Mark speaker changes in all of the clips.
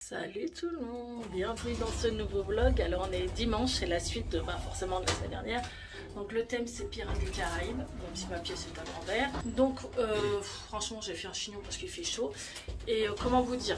Speaker 1: Salut tout le monde, bienvenue dans ce nouveau vlog. Alors on est dimanche, c'est la suite de, forcément de la semaine dernière. Donc le thème c'est Pirates des Caraïbes, mon petit papier c'est à l'envers. Donc franchement j'ai fait un chignon parce qu'il fait chaud. Et comment vous dire,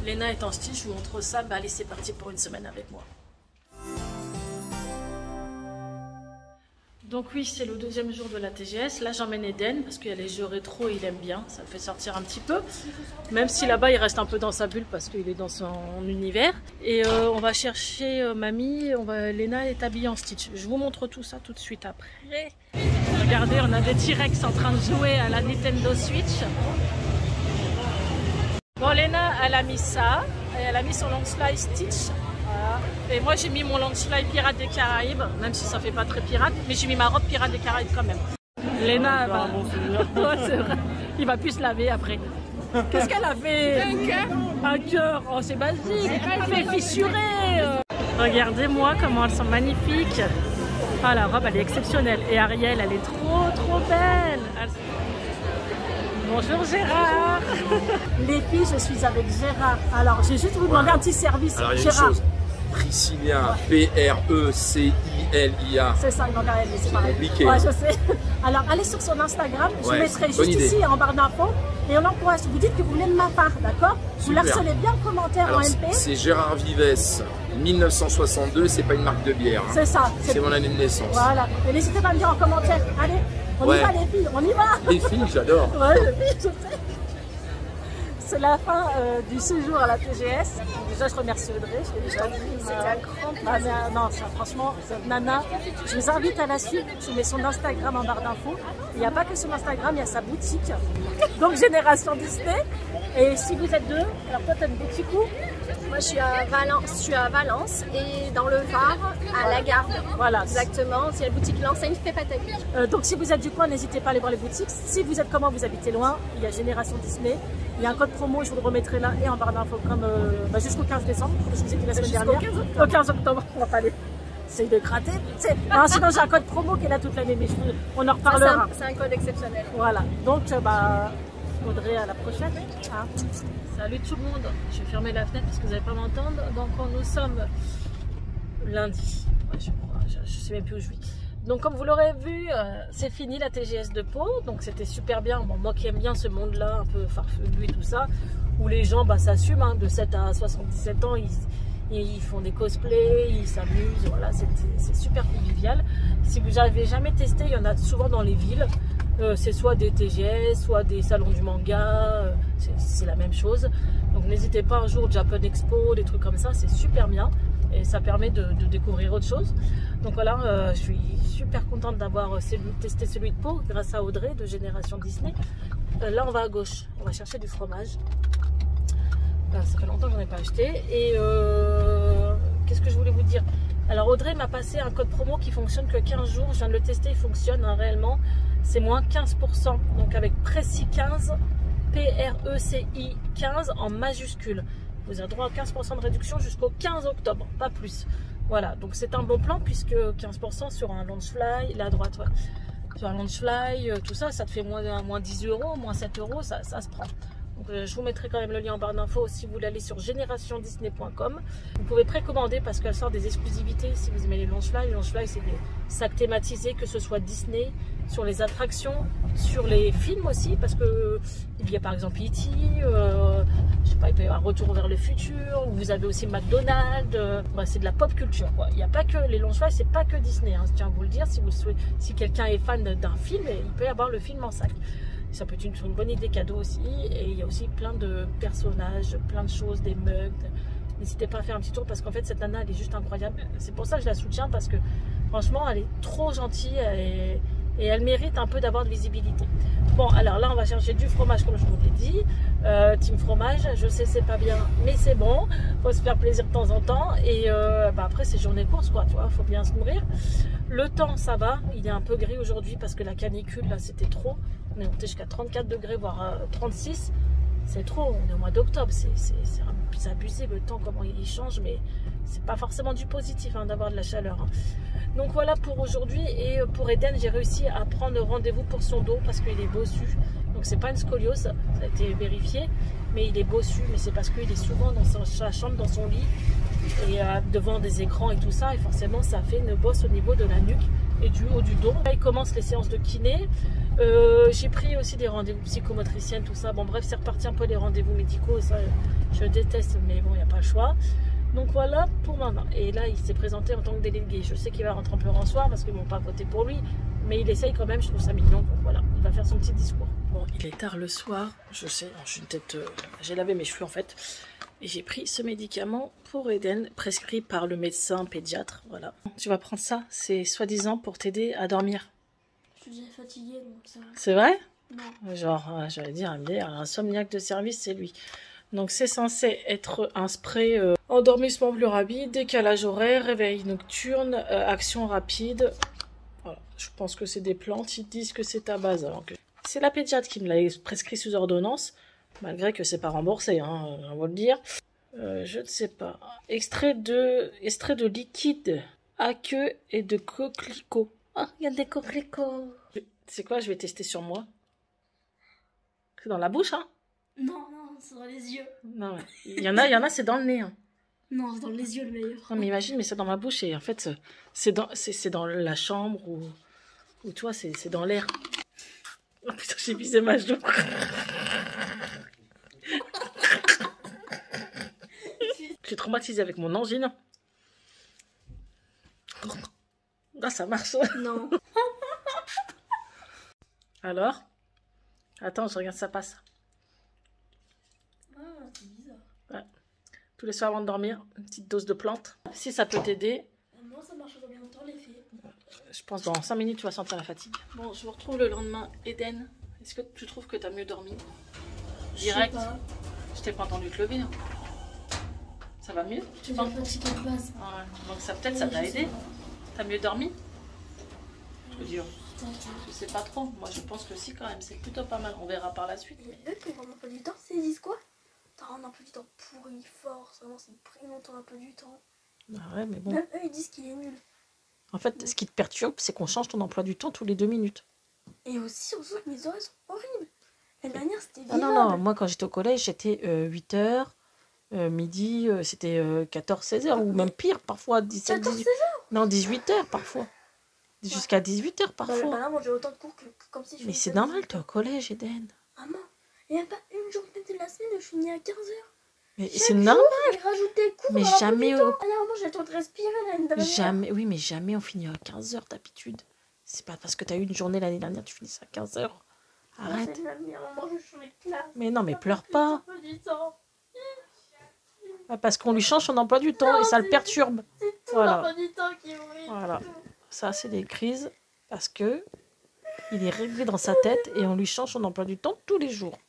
Speaker 1: Léna est en style, je vous montre ça. Allez c'est parti pour une semaine avec moi. Donc oui, c'est le deuxième jour de la TGS. Là, j'emmène Eden parce qu'il y a les jeux rétro, il aime bien. Ça le fait sortir un petit peu. Même si là-bas, il reste un peu dans sa bulle parce qu'il est dans son univers. Et on va chercher mamie. Léna est habillée en Stitch. Je vous montre tout ça tout de suite après. Regardez, on a des T-Rex en train de jouer à la Nintendo Switch. Bon, Léna, elle a mis ça. Et elle a mis son Landslide Stitch. Et moi j'ai mis mon Landslide Pirates des Caraïbes, même si ça fait pas très pirate, mais j'ai mis ma robe Pirates des Caraïbes quand même. Léna, ouais, c'est vrai. Il va plus se laver après. Qu'est-ce qu'elle a fait? Un cœur. Un cœur, oh c'est basique. Elle fait fissurer. Regardez-moi comment elles sont magnifiques. Ah la robe elle est exceptionnelle. Et Ariel elle est trop belle. Bonjour Gérard. Les filles, je suis avec Gérard. Alors, j'ai juste vous demander un petit service.
Speaker 2: Alors, il y a
Speaker 1: Gérard.
Speaker 2: une chose. Priscilla, P-R-E-C-I-L-I-A.
Speaker 1: C'est ça, il manque rien, c'est pareil.
Speaker 2: Compliqué.
Speaker 1: Ouais, je sais. Alors, allez sur son Instagram. Je vous mettrai juste ici en barre d'infos. Et on encourage. Vous dites que vous voulez de ma part, d'accord? Vous la recevez bien en commentaire. Alors, en MP.
Speaker 2: C'est Gérard Vives, 1962. C'est pas une marque de bière. Hein.
Speaker 1: C'est ça.
Speaker 2: C'est mon année de naissance.
Speaker 1: Voilà. Et n'hésitez pas à me dire en commentaire. Allez, on y va les filles, on y va.
Speaker 2: Les filles, j'adore.
Speaker 1: Ouais, les filles, je sais. C'est la fin du séjour à la TGS. Déjà, je remercie Audrey. C'était un grand plaisir. Non, ça, franchement, cette nana, je vous invite à la suivre. Je mets son Instagram en barre d'infos. Il n'y a pas que son Instagram, il y a sa boutique. Donc, Génération Disney. Et si vous êtes deux, alors toi, tu as une boutique où?
Speaker 3: Moi, je suis à Valence et dans le Var, à La Garde. Voilà. Exactement. C'est la boutique, l'enseigne Fait Patapie.
Speaker 1: Donc, si vous êtes du coin, n'hésitez pas à aller voir les boutiques. Si vous êtes comment, vous habitez loin, il y a Génération Disney. Il y a un code promo, je vous le remettrai là et en barre d'infos comme jusqu'au 15 décembre. Je vous ai dit la semaine dernière. Au 15 octobre, on va pas aller. C'est de gratter. Non, sinon, j'ai un code promo qui est là toute l'année, mais on en reparlera.
Speaker 3: C'est un code exceptionnel.
Speaker 1: Voilà. Donc, Audrey, à la prochaine. Hein. Salut tout le monde. Je vais fermer la fenêtre parce que vous n'allez pas m'entendre. Donc, nous sommes lundi. Ouais, je crois. Je ne sais même plus où je vis. Donc, comme vous l'aurez vu, c'est fini la TGS de Pau. Donc, c'était super bien. Bon, moi qui aime bien ce monde-là, un peu farfelu et tout ça, où les gens s'assument. Hein, de 7 à 77 ans, ils font des cosplays, ils s'amusent. Voilà, c'est super convivial. Si vous n'avez jamais testé, il y en a souvent dans les villes. C'est soit des TGS, soit des salons du manga, c'est la même chose. Donc n'hésitez pas un jour au Japan Expo, des trucs comme ça, c'est super bien. Et ça permet de découvrir autre chose. Donc voilà, je suis super contente d'avoir testé celui de Pau grâce à Audrey de Génération Disney. Là on va à gauche, on va chercher du fromage. Ça fait longtemps que j'en ai pas acheté. Et qu'est-ce que je voulais vous dire? Alors Audrey m'a passé un code promo qui fonctionne que 15 jours. Je viens de le tester, il fonctionne réellement. C'est moins 15%. Donc avec Preci 15, P-R-E-C-I 15 en majuscule. Vous avez droit à 15% de réduction jusqu'au 15 octobre, pas plus. Voilà, donc c'est un bon plan puisque 15% sur un Launchfly, là à droite, ouais. Sur un Launchfly, tout ça, ça te fait moins 10 €, moins 7 €, ça se prend. Donc, je vous mettrai quand même le lien en barre d'infos si vous voulez aller sur generationdisney.com. Vous pouvez précommander parce qu'elle sort des exclusivités si vous aimez les Launchfly. Les Launchfly, c'est des sacs thématisés, que ce soit Disney, sur les attractions, sur les films aussi, parce que il y a par exemple E.T., je sais pas, il peut y avoir Retour vers le futur, vous avez aussi McDonald's, c'est de la pop culture, quoi. Il n'y a pas que les Launchfly, c'est pas que Disney, hein, je tiens à vous le dire. Si quelqu'un est fan d'un film, il peut y avoir le film en sac. Ça peut être une bonne idée cadeau aussi. Et il y a aussi plein de personnages, plein de choses, des mugs. N'hésitez pas à faire un petit tour parce qu'en fait cette nana elle est juste incroyable. C'est pour ça que je la soutiens parce que franchement elle est trop gentille et elle mérite un peu d'avoir de visibilité. Bon alors là on va chercher du fromage comme je vous l'ai dit. Team fromage, je sais c'est pas bien mais c'est bon. Faut se faire plaisir de temps en temps. Et après c'est journée course quoi, tu vois, faut bien se nourrir. Le temps ça va, il est un peu gris aujourd'hui parce que la canicule là c'était trop. On est monté jusqu'à 34 degrés voire 36. C'est trop, on est au mois d'octobre, c'est abusé le temps, comment il change, mais c'est pas forcément du positif hein, d'avoir de la chaleur. Hein. Donc voilà pour aujourd'hui, et pour Eden, j'ai réussi à prendre rendez-vous pour son dos parce qu'il est bossu. Donc Donc c'est pas une scoliose, ça a été vérifié, mais il est bossu, mais c'est parce qu'il est souvent dans sa chambre, dans son lit, et devant des écrans et tout ça, et forcément ça fait une bosse au niveau de la nuque et du haut du dos. Là il commence les séances de kiné, j'ai pris aussi des rendez-vous psychomotriciennes, tout ça. Bon bref, c'est reparti un peu les rendez-vous médicaux, ça je déteste, mais bon, il n'y a pas le choix. Donc voilà pour maintenant. Et là, il s'est présenté en tant que délégué. Je sais qu'il va rentrer un peu en soir parce qu'ils ne vont pas voter pour lui. Mais il essaye quand même, je trouve ça mignon. Donc voilà, il va faire son petit discours. Bon, il est tard le soir. Je sais, j'ai lavé mes cheveux en fait. Et j'ai pris ce médicament pour Eden, prescrit par le médecin pédiatre. Voilà. Tu vas prendre ça, c'est soi-disant pour t'aider à dormir.
Speaker 3: Je suis déjà fatiguée, donc ça va.
Speaker 1: C'est vrai?
Speaker 3: Non.
Speaker 1: Genre, j'allais dire, un insomniaque de service, c'est lui. Donc c'est censé être un spray endormissement plus rapide, décalage horaire, réveil nocturne, action rapide. Voilà. Je pense que c'est des plantes, ils disent que c'est à base. C'est la pédiatre qui me l'a prescrit sous ordonnance, malgré que c'est pas remboursé, hein, on va le dire. Je ne sais pas. Extrait de liquide à queue et de coquelicots. Ah, il y a des coquelicots. C'est quoi, je vais tester sur moi. C'est dans la bouche, hein?
Speaker 3: Non, c'est dans les yeux.
Speaker 1: Non, il y en a, c'est dans le nez. Hein.
Speaker 3: Non, c'est dans les yeux le meilleur.
Speaker 1: Non, mais imagine, mais c'est dans ma bouche et en fait, c'est dans la chambre ou tu vois, c'est dans l'air. Oh putain, j'ai visé ma joue. Je suis traumatisée avec mon angine. Là, ça marche.
Speaker 3: Non.
Speaker 1: Alors? Attends, je regarde, ça passe.
Speaker 3: C'est bizarre.
Speaker 1: Ouais. Tous les soirs avant de dormir, une petite dose de plante. Si ça peut t'aider.
Speaker 3: Moi, ça marche combien de temps l'effet?
Speaker 1: Je pense dans 5 minutes, tu vas sentir la fatigue. Bon, je vous retrouve le lendemain. Eden, est-ce que tu trouves que tu as mieux dormi? Direct. Je t'ai pas entendu te lever. Hein. Ça va mieux?
Speaker 3: Je suis fatiguée de base.
Speaker 1: Ouais. Donc ça peut-être ça t'a aidé. T'as mieux dormi? Je veux dire, je sais pas trop. Moi, je pense que si quand même. C'est plutôt pas mal. On verra par la suite.
Speaker 3: Et eux, pour un emploi du temps, ils disent quoi? T'as un emploi du temps pourri, fort, vraiment, c'est pris longtemps un peu du temps.
Speaker 1: Bah ouais, mais bon.
Speaker 3: Même eux, ils disent qu'il est nul.
Speaker 1: En fait, ce qui te perturbe, c'est qu'on change ton emploi du temps tous les 2 minutes.
Speaker 3: Et aussi, on voit que mes oreilles sont horribles. L'année dernière, c'était
Speaker 1: Ah
Speaker 3: vivable.
Speaker 1: non, moi, quand j'étais au collège, c'était 8h, midi, c'était 14-16h, ou même pire, parfois 17h. Non, 18h parfois. Jusqu'à 18h parfois.
Speaker 3: Bah là, moi, j'ai autant de cours que comme si je
Speaker 1: Mais
Speaker 3: faisais
Speaker 1: c'est normal, t'es au collège, Eden.
Speaker 3: Maman, il n'y a pas une journée de la semaine où je finis à 15h.
Speaker 1: Mais c'est normal.
Speaker 3: Et rajouter cours
Speaker 1: Mais
Speaker 3: dans
Speaker 1: jamais
Speaker 3: l'emploi du temps. Dernièrement, j'ai le temps de respirer l'année dernière.
Speaker 1: Jamais, oui, mais jamais on finit à 15h d'habitude. C'est pas parce que t'as eu une journée l'année dernière, tu finis à 15h. Arrête.
Speaker 3: C'est l'avenir, maman, je change de classe.
Speaker 1: Mais non, mais pleure pas.
Speaker 3: Emploi du temps.
Speaker 1: Parce qu'on lui change son emploi du temps et ça le perturbe.
Speaker 3: C'est tout
Speaker 1: Voilà.
Speaker 3: l'emploi du temps qui est horrible.
Speaker 1: Voilà. Ça, c'est des crises parce que il est réglé dans sa tête et on lui change son emploi du temps tous les jours.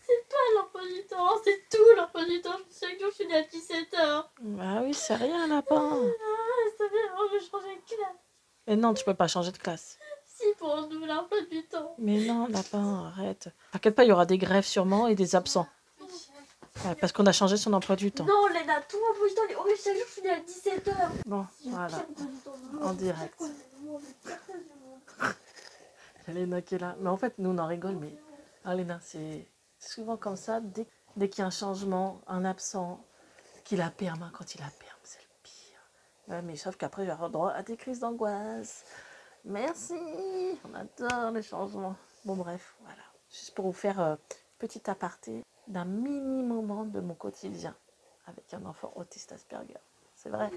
Speaker 3: C'est toi l'emploi du temps, c'est tout l'emploi du temps. Chaque jour, je finis à 17h.
Speaker 1: Bah oui, c'est rien, lapin.
Speaker 3: Ça fait vraiment que je change de classe.
Speaker 1: Mais non, tu peux pas changer de classe.
Speaker 3: Si, pour un nouvel emploi du temps.
Speaker 1: Mais non, lapin, arrête. T'inquiète pas, il y aura des grèves sûrement et des absents. Ouais, parce qu'on a changé son emploi du temps.
Speaker 3: Non, Léna, tout l'emploi du temps, il est horrible. Chaque jour, je finis à 17h.
Speaker 1: Bon, voilà. En direct. Léna qui est là. Mais en fait, nous, on en rigole, mais... Ah, Léna, c'est souvent comme ça. Dès qu'il y a un changement, un absent, qu'il a perma, quand il a perma, c'est le pire. Ouais, mais sauf qu'après, il va avoir droit à des crises d'angoisse. Merci. On adore les changements. Bon, bref, voilà. Juste pour vous faire petit aparté d'un mini moment de mon quotidien avec un enfant autiste Asperger. C'est vrai.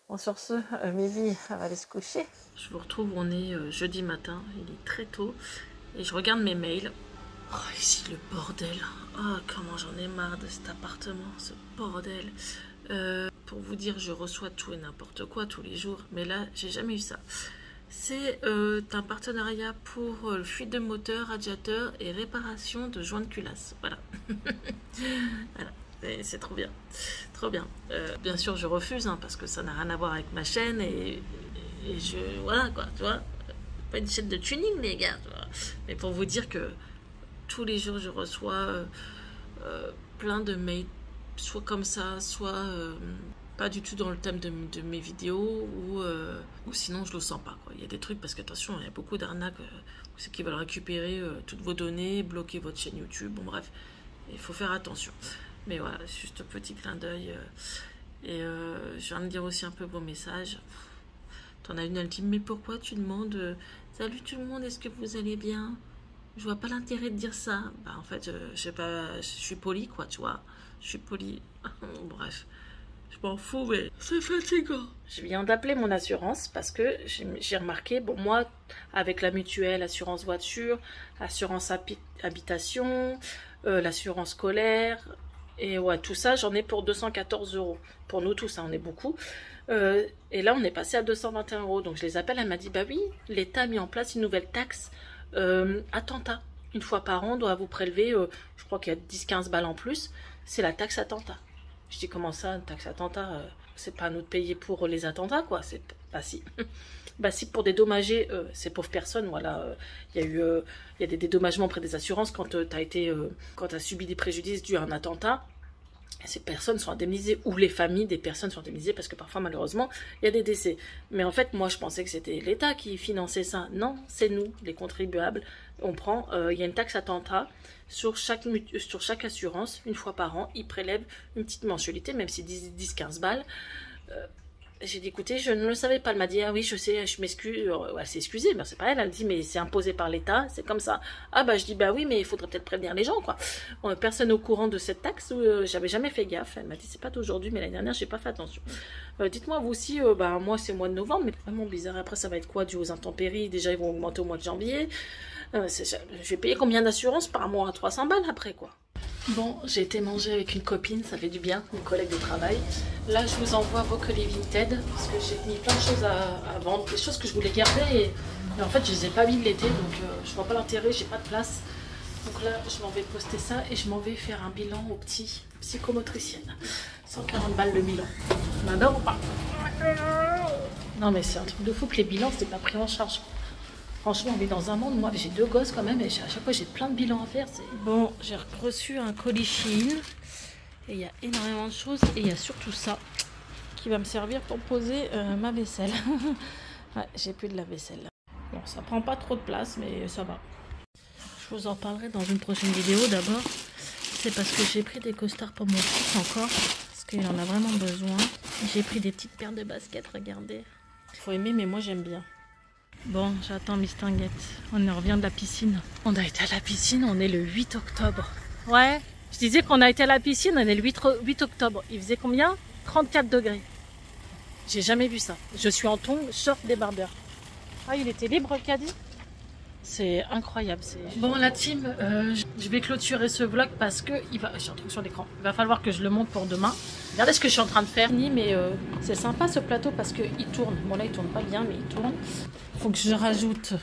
Speaker 1: Bon, sur ce, Mimi, elle va aller se coucher. Je vous retrouve, on est jeudi matin, il est très tôt, et je regarde mes mails. Oh, ici, le bordel. Oh, comment j'en ai marre de cet appartement, ce bordel. Pour vous dire, je reçois tout et n'importe quoi tous les jours, mais là, j'ai jamais eu ça. C'est un partenariat pour fuite de moteur, radiateur et réparation de joints de culasse. Voilà. Voilà. C'est trop bien, trop bien. Bien sûr, je refuse hein, parce que ça n'a rien à voir avec ma chaîne et je voilà quoi, tu vois. Pas une chaîne de tuning les gars, tu vois. Mais pour vous dire que tous les jours je reçois plein de mails, soit comme ça, soit pas du tout dans le thème de mes vidéos, ou sinon je le sens pas, quoi. Il y a des trucs, parce qu'attention, il y a beaucoup d'arnaques, c'est qu'ils veulent récupérer toutes vos données, bloquer votre chaîne YouTube, bon bref, il faut faire attention. Mais voilà, juste un petit clin d'œil. Et je viens de lire aussi un peu vos messages. T'en as une, elle dit, mais pourquoi tu demandes salut tout le monde, est-ce que vous allez bien? Je vois pas l'intérêt de dire ça. Bah en fait, je sais pas, je suis polie, quoi, tu vois. Je suis polie. Bref, je m'en fous, mais c'est fatigant. Je viens d'appeler mon assurance parce que j'ai remarqué, bon, moi, avec la mutuelle, assurance voiture, assurance habitation, l'assurance scolaire, et ouais, tout ça, j'en ai pour 214 €. Pour nous tous, hein, on est beaucoup. Et là, on est passé à 221 €. Donc, je les appelle, elle m'a dit, bah oui, l'État a mis en place une nouvelle taxe attentat. Une fois par an, on doit vous prélever, je crois qu'il y a 10-15 balles en plus. C'est la taxe attentat. Je dis, comment ça, une taxe attentat c'est pas à nous de payer pour les attentats, quoi. Bah si. Bah si, pour dédommager ces pauvres personnes, voilà. Il y a des dédommagements auprès des assurances quand tu as subi des préjudices dus à un attentat. Ces personnes sont indemnisées, ou les familles des personnes sont indemnisées, parce que parfois, malheureusement, il y a des décès. Mais en fait, moi, je pensais que c'était l'État qui finançait ça. Non, c'est nous, les contribuables. On prend, il y a une taxe attentat sur chaque assurance, une fois par an. Ils prélèvent une petite mensualité, même si 10-15 balles. J'ai dit, écoutez, je ne le savais pas. Elle m'a dit, ah oui, je sais, je m'excuse. Elle s'est excusée, mais c'est pas elle. Elle dit, mais c'est imposé par l'État, c'est comme ça. Ah bah, je dis, bah oui, mais il faudrait peut-être prévenir les gens, quoi. Bon, personne au courant de cette taxe, j'avais jamais fait gaffe. Elle m'a dit, c'est pas d'aujourd'hui, mais l'année dernière, j'ai pas fait attention. Dites-moi, vous aussi, bah moi, c'est le mois de novembre, mais vraiment bizarre. Après, ça va être quoi, dû aux intempéries? Déjà, ils vont augmenter au mois de janvier. Je vais payer combien d'assurance par mois? 300 balles après, quoi. Bon, j'ai été manger avec une copine, ça fait du bien, une collègue de travail. Là, je vous envoie Broccoli Vinted, parce que j'ai mis plein de choses à vendre, des choses que je voulais garder, et en fait, je les ai pas mis de l'été, donc je vois pas l'intérêt, j'ai pas de place. Donc là, je m'en vais poster ça, et je m'en vais faire un bilan au petit psychomotricienne. 140 balles le bilan. On adore ou pas? Non, mais c'est un truc de fou que les bilans, c'est pas pris en charge. Franchement, on est dans un monde, moi j'ai 2 gosses quand même, et à chaque fois j'ai plein de bilans à faire. Bon, j'ai reçu un colis Shein, et il y a énormément de choses, et il y a surtout ça, qui va me servir pour poser ma vaisselle. Ouais, j'ai plus de la vaisselle. Bon, ça prend pas trop de place, mais ça va. Je vous en parlerai dans une prochaine vidéo. D'abord, c'est parce que j'ai pris des costards pour mon fils encore, parce qu'il en a vraiment besoin. J'ai pris des petites paires de baskets, regardez. Il faut aimer, mais moi j'aime bien. Bon, j'attends Miss Tinguette. On revient de la piscine. On a été à la piscine, on est le 8 octobre. Ouais, je disais qu'on a été à la piscine, on est le 8 octobre. Il faisait combien? 34 degrés. J'ai jamais vu ça. Je suis en tongs, short, débardeur. Ah, il était libre, le caddie? C'est incroyable. Bon, la team, je vais clôturer ce vlog parce que je suis en train sur l'écran. Il va falloir que je le monte pour demain. Regardez ce que je suis en train de faire. Mais c'est sympa ce plateau parce qu'il tourne. Bon, là, il tourne pas bien, mais il tourne. Faut que je rajoute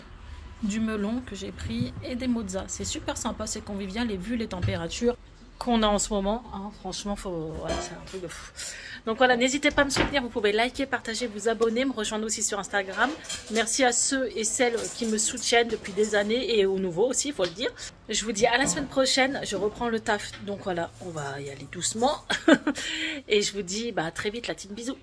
Speaker 1: du melon que j'ai pris et des mozzas. C'est super sympa, c'est convivial et vu les températures qu'on a en ce moment, hein, franchement, voilà, c'est un truc de fou. Donc voilà, n'hésitez pas à me soutenir, vous pouvez liker, partager, vous abonner, me rejoindre aussi sur Instagram. Merci à ceux et celles qui me soutiennent depuis des années et aux nouveaux aussi, il faut le dire. Je vous dis à la semaine prochaine, je reprends le taf, donc voilà, on va y aller doucement. Et je vous dis à très vite la team, bisous.